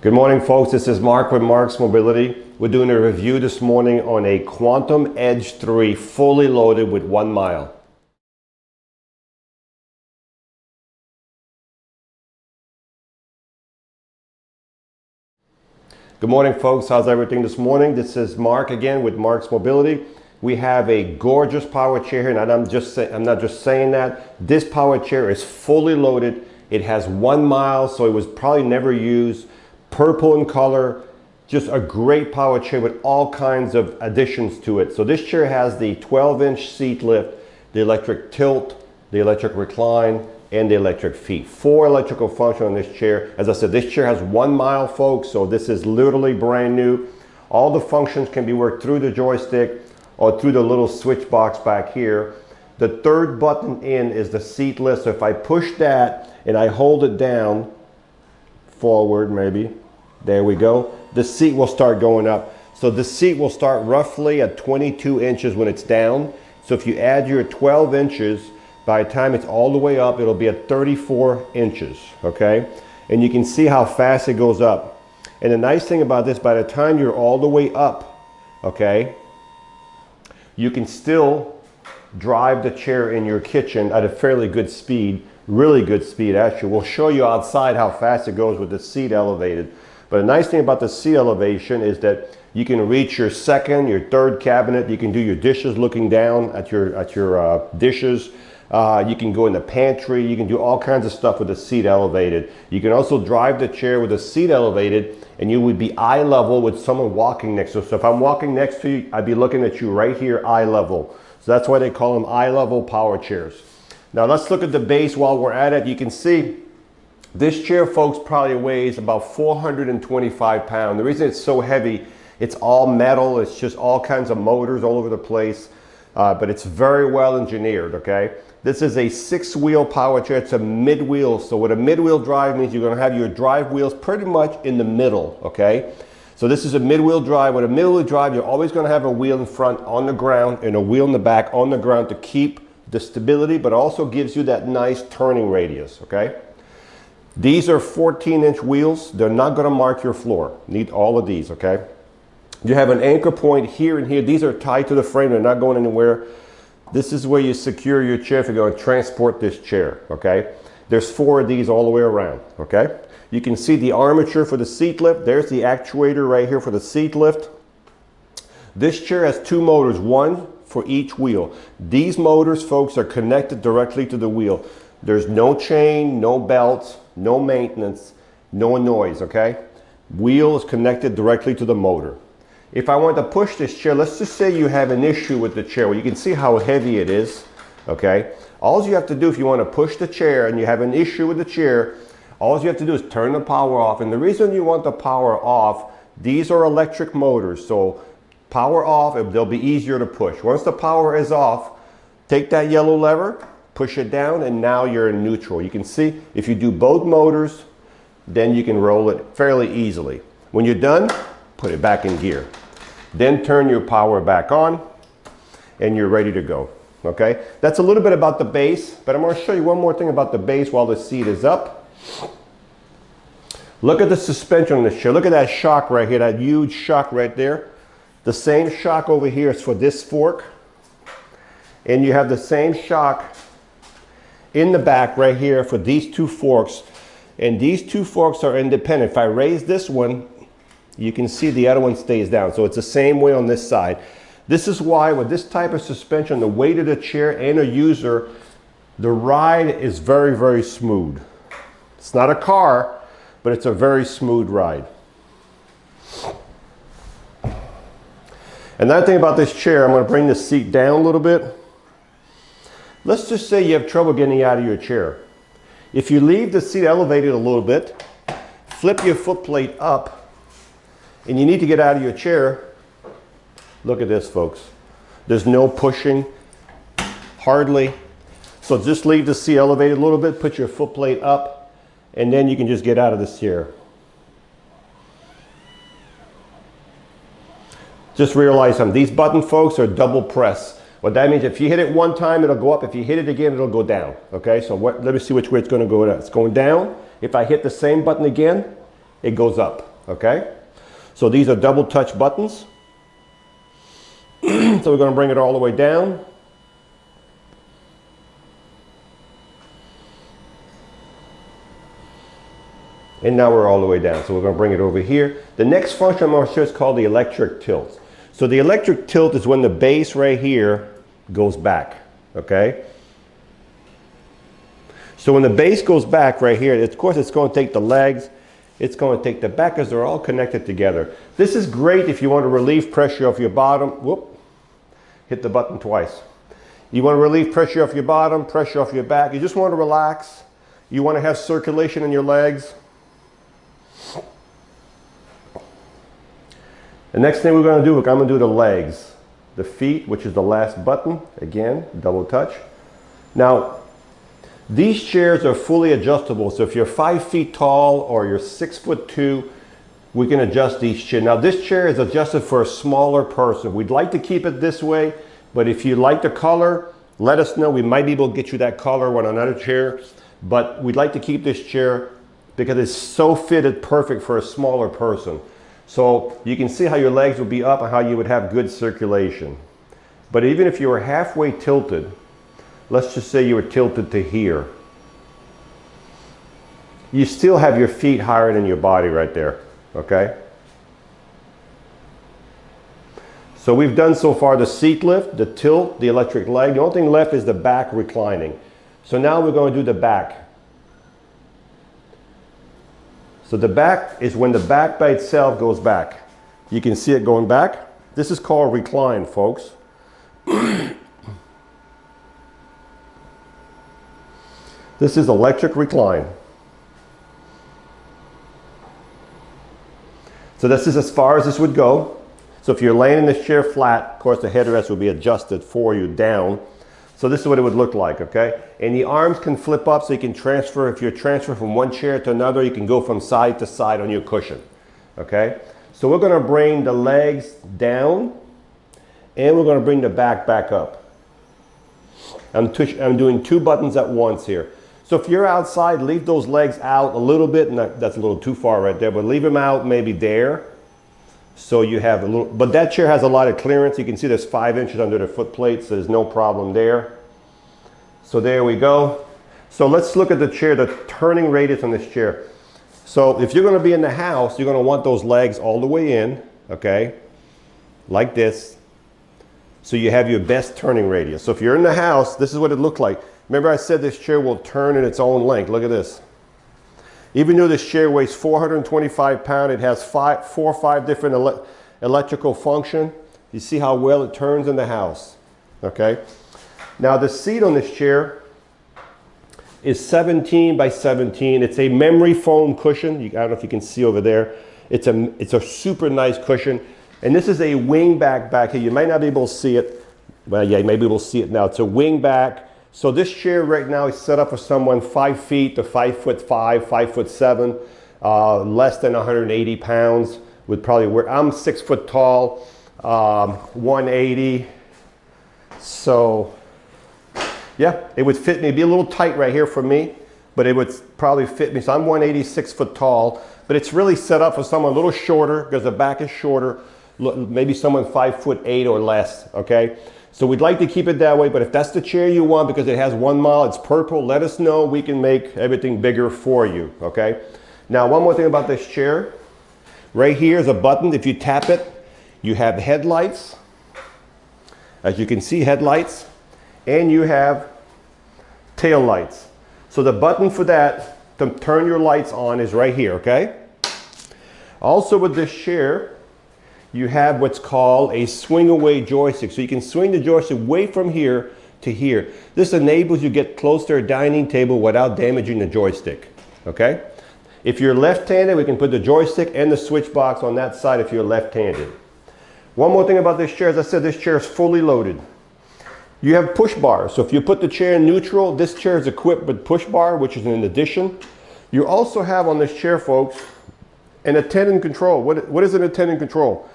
Good morning, folks. This is Marc with Marc's Mobility. We're doing a review this morning on a Quantum Edge 3 fully loaded with 1 mile. Good morning, folks. How's everything this morning? This is Marc again with Marc's Mobility. We have a gorgeous power chair here, and I'm not just saying that. This power chair is fully loaded. It has 1 mile, so it was probably never used. Purple in color, just a great power chair with all kinds of additions to it. So this chair has the 12-inch seat lift, the electric tilt, the electric recline, and the electric feet. 4 electrical functions on this chair. As I said, this chair has 1 mile, folks, so this is literally brand new. All the functions can be worked through the joystick or through the little switch box back here. The third button in is the seat lift, so if I push that and I hold it down, forward maybe, there we go, the seat will start going up. So the seat will start roughly at 22 inches when it's down. So if you add your 12 inches, by the time it's all the way up, it'll be at 34 inches, okay? And you can see how fast it goes up. And the nice thing about this, by the time you're all the way up, okay, you can still drive the chair in your kitchen at a fairly good speed, really good speed actually. We'll show you outside how fast it goes with the seat elevated. But the nice thing about the seat elevation is that you can reach your second, your third cabinet. You can do your dishes looking down at your dishes. You can go in the pantry. You can do all kinds of stuff with the seat elevated. You can also drive the chair with the seat elevated, and you would be eye level with someone walking next to you. So if I'm walking next to you, I'd be looking at you right here, eye level. So that's why they call them eye level power chairs. Now let's look at the base while we're at it. You can see this chair, folks, probably weighs about 425 pounds. The reason it's so heavy, it's all metal. It's just all kinds of motors all over the place, but it's very well engineered, okay? This is a 6-wheel power chair. It's a mid-wheel. So what a mid-wheel drive means, you're gonna have your drive wheels pretty much in the middle, okay? So this is a mid-wheel drive. With a mid-wheel drive, you're always gonna have a wheel in front on the ground and a wheel in the back on the ground to keep the stability, but also gives you that nice turning radius, okay? These are 14-inch wheels. They're not going to mark your floor. Need all of these, okay? You have an anchor point here and here. These are tied to the frame. They're not going anywhere. This is where you secure your chair if you're going to transport this chair, okay? There's 4 of these all the way around, okay? You can see the armature for the seat lift. There's the actuator right here for the seat lift. This chair has 2 motors, one for each wheel. These motors, folks, are connected directly to the wheel. There's no chain, no belts, no maintenance, no noise, okay? Wheel is connected directly to the motor. If I want to push this chair, let's just say you have an issue with the chair. Well, you can see how heavy it is, okay? All you have to do if you want to push the chair and you have an issue with the chair, all you have to do is turn the power off. And the reason you want the power off, these are electric motors, so power off, they'll be easier to push. Once the power is off, take that yellow lever, push it down, and now you're in neutral. You can see if you do both motors, then you can roll it fairly easily. When you're done, put it back in gear. Then turn your power back on, and you're ready to go, okay? That's a little bit about the base, but I'm gonna show you one more thing about the base while the seat is up. Look at the suspension on this chair. Look at that shock right here, that huge shock right there. The same shock over here is for this fork, and you have the same shock in the back right here for these 2 forks, and these 2 forks are independent. If I raise this one, you can see the other one stays down, so it's the same way on this side. This is why with this type of suspension, the weight of the chair and a user, the ride is very, very smooth. It's not a car, but it's a very smooth ride. Another thing about this chair, I'm going to bring the seat down a little bit. Let's just say you have trouble getting out of your chair. If you leave the seat elevated a little bit, flip your foot plate up, and you need to get out of your chair, look at this, folks. There's no pushing, hardly. So just leave the seat elevated a little bit, put your foot plate up, and then you can just get out of this chair. Just realize something. These buttons, folks, are double press. What that means, if you hit it one time, it'll go up. If you hit it again, it'll go down. Okay, so let me see which way it's going to go. It's going down. If I hit the same button again, it goes up. okay? So these are double touch buttons. So we're going to bring it all the way down. And now we're all the way down. So we're going to bring it over here. The next function I'm going to show is called the electric tilt. So the electric tilt is when the bass right here goes back, okay? So when the bass goes back right here, of course it's going to take the legs, it's going to take the back, because they're all connected together. This is great if you want to relieve pressure off your bottom. Whoop, hit the button twice. You want to relieve pressure off your bottom, pressure off your back. You just want to relax. You want to have circulation in your legs. The next thing we're going to do, I'm going to do the legs. The feet, which is the last button. Again, double touch. Now, these chairs are fully adjustable. So if you're 5 feet tall or you're 6'2", we can adjust these chairs. Now this chair is adjusted for a smaller person. We'd like to keep it this way, but if you like the color, let us know. We might be able to get you that color on another chair, but we'd like to keep this chair because it's so fitted perfect for a smaller person. So you can see how your legs would be up and how you would have good circulation. But even if you were halfway tilted, let's just say you were tilted to here, you still have your feet higher than your body right there, okay? So we've done so far the seat lift, the tilt, the electric leg. The only thing left is the back reclining. So now we're going to do the back. So the back is when the back by itself goes back. You can see it going back. This is called recline, folks. This is electric recline. So this is as far as this would go. So if you're laying in this chair flat, of course the headrest will be adjusted for you down. So this is what it would look like, okay? And the arms can flip up so you can transfer. If you're transferring from one chair to another, you can go from side to side on your cushion, okay? So we're gonna bring the legs down and we're gonna bring the back up. I'm doing 2 buttons at once here. So if you're outside, leave those legs out a little bit, and that's a little too far right there, but leave them out maybe there. So you have a little, but that chair has a lot of clearance. You can see there's 5 inches under the foot plate, so there's no problem there. So there we go. So let's look at the chair, the turning radius on this chair. So if you're going to be in the house, you're going to want those legs all the way in, okay, like this. So you have your best turning radius. So if you're in the house, this is what it looked like. Remember I said this chair will turn in its own length. Look at this. Even though this chair weighs 425 pounds, it has 4 or 5 different electrical function. You see how well it turns in the house, okay? Now the seat on this chair is 17 by 17. It's a memory foam cushion. I don't know if you can see over there. It's a super nice cushion. And this is a wing back here. You might not be able to see it. Well, yeah, you may be able to see it now. It's a wing back. So this chair right now is set up for someone 5 feet to 5'5", 5'7", less than 180 pounds. Would probably work. I'm 6 foot tall, 180. So yeah, it would fit me. It'd be a little tight right here for me, but it would probably fit me. So I'm 180, 6 foot tall, but it's really set up for someone a little shorter because the back is shorter. Maybe someone 5'8" or less. Okay. So we'd like to keep it that way, but if that's the chair you want because it has 1 mile, it's purple, let us know. We can make everything bigger for you, okay? Now, one more thing about this chair. Right here is a button. If you tap it, you have headlights. As you can see, headlights. And you have tail lights. So the button for that to turn your lights on is right here, okay? Also with this chair, you have what's called a swing away joystick. So you can swing the joystick away from here to here. This enables you to get close to a dining table without damaging the joystick, okay? If you're left-handed, we can put the joystick and the switch box on that side if you're left-handed. One more thing about this chair, as I said, this chair is fully loaded. You have push bars. So if you put the chair in neutral, this chair is equipped with push bar, which is an addition. You also have on this chair, folks, an attendant control. What is an attendant control?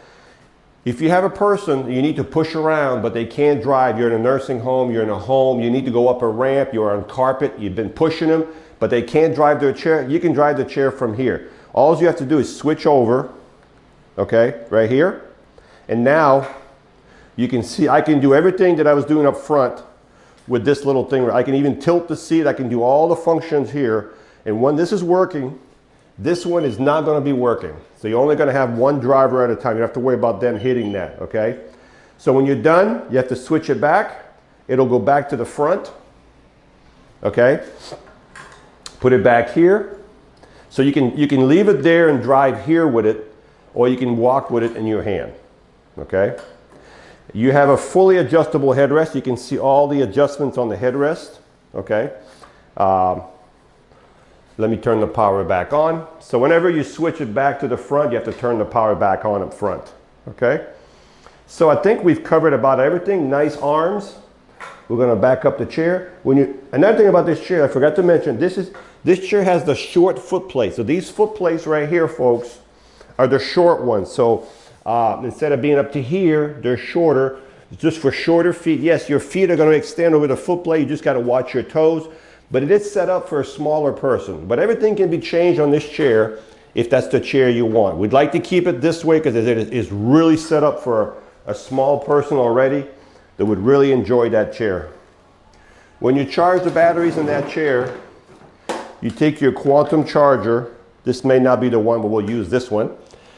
If you have a person you need to push around, but they can't drive, you're in a nursing home, you're in a home, you need to go up a ramp, you're on carpet, you've been pushing them, but they can't drive their chair, you can drive the chair from here. All you have to do is switch over, okay, right here. And now you can see I can do everything that I was doing up front with this little thing. I can even tilt the seat. I can do all the functions here. And when this is working, this one is not going to be working. So you're only going to have one driver at a time. You don't have to worry about them hitting that, okay? So when you're done, you have to switch it back. It'll go back to the front, okay? Put it back here. So you can leave it there and drive here with it, or you can walk with it in your hand, okay? You have a fully adjustable headrest. You can see all the adjustments on the headrest, okay? Let me turn the power back on. So whenever you switch it back to the front, you have to turn the power back on up front, okay? So I think we've covered about everything. Nice arms. We're going to back up the chair. Another thing about this chair, I forgot to mention, this chair has the short foot plate. So these foot plates right here, folks, are the short ones. So instead of being up to here, they're shorter. It's just for shorter feet. Yes, your feet are going to extend over the foot plate. You just got to watch your toes. But it is set up for a smaller person. But everything can be changed on this chair if that's the chair you want. We'd like to keep it this way because it is really set up for a small person already that would really enjoy that chair. When you charge the batteries in that chair, you take your quantum charger. This may not be the one, but we'll use this one.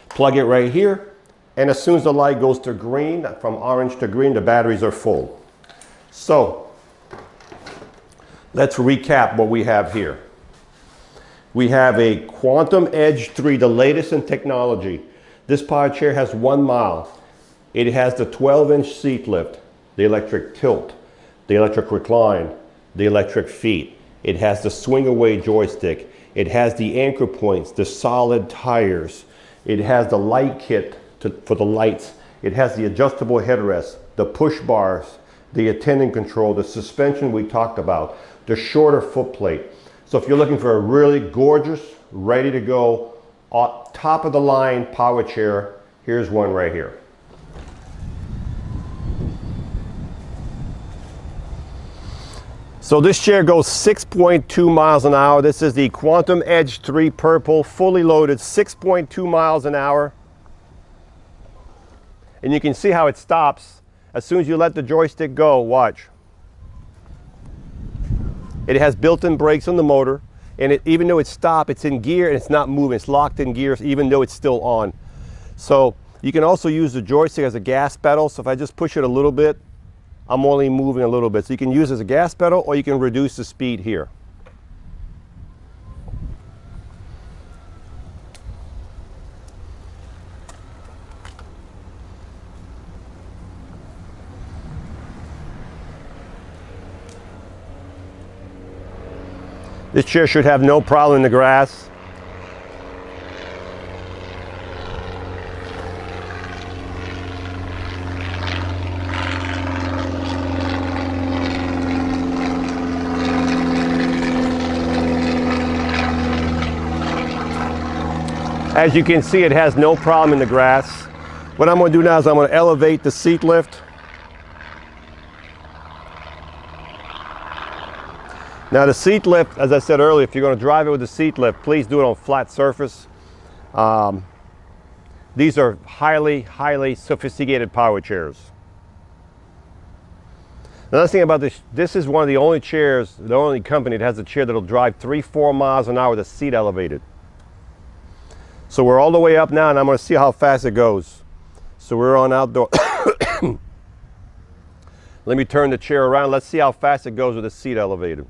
Plug it right here. And as soon as the light goes to green, from orange to green, the batteries are full. So let's recap what we have here. We have a Quantum Edge 3, the latest in technology. This power chair has 1 mile. It has the 12-inch seat lift, the electric tilt, the electric recline, the electric feet. It has the swing away joystick. It has the anchor points, the solid tires. It has the light kit for the lights. It has the adjustable headrest, the push bars, the attendant control, the suspension we talked about, the shorter foot plate. So if you're looking for a really gorgeous, ready to go, top of the line power chair, here's one right here. So this chair goes 6.2 miles an hour. This is the Quantum Edge 3 Purple, fully loaded, 6.2 miles an hour. And you can see how it stops as soon as you let the joystick go. Watch. It has built-in brakes on the motor, and even though it's stopped, it's in gear and it's not moving. It's locked in gears even though it's still on. So you can also use the joystick as a gas pedal. So if I just push it a little bit, I'm only moving a little bit. So you can use it as a gas pedal, or you can reduce the speed here. This chair should have no problem in the grass. As you can see, it has no problem in the grass. What I'm going to do now is I'm going to elevate the seat lift. Now the seat lift, as I said earlier, if you're going to drive it with the seat lift, please do it on flat surface. These are highly sophisticated power chairs. Another thing about this is one of the only chairs, the only company that has a chair that'll drive 3-4 miles an hour with the seat elevated. So we're all the way up now, and I'm going to see how fast it goes. So we're on outdoor. Let me turn the chair around. Let's see how fast it goes with the seat elevated.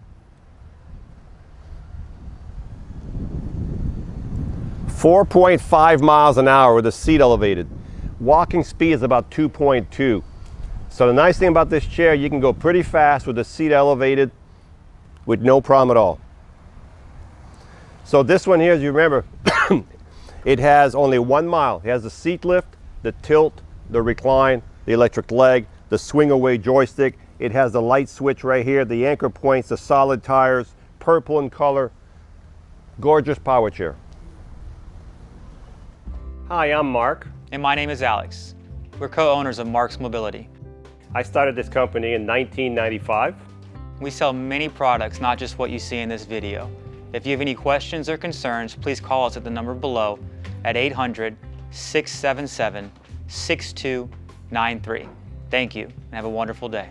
4.5 miles an hour with the seat elevated. Walking speed is about 2.2. So the nice thing about this chair, you can go pretty fast with the seat elevated with no problem at all. So this one here, as you remember, it has only 1 mile. It has the seat lift, the tilt, the recline, the electric leg, the swing away joystick. It has the light switch right here, the anchor points, the solid tires, purple in color. Gorgeous power chair. Hi, I'm Mark. And my name is Alex. We're co-owners of Marc's Mobility. I started this company in 1995. We sell many products, not just what you see in this video. If you have any questions or concerns, please call us at the number below at 800-677-6293. Thank you, and have a wonderful day.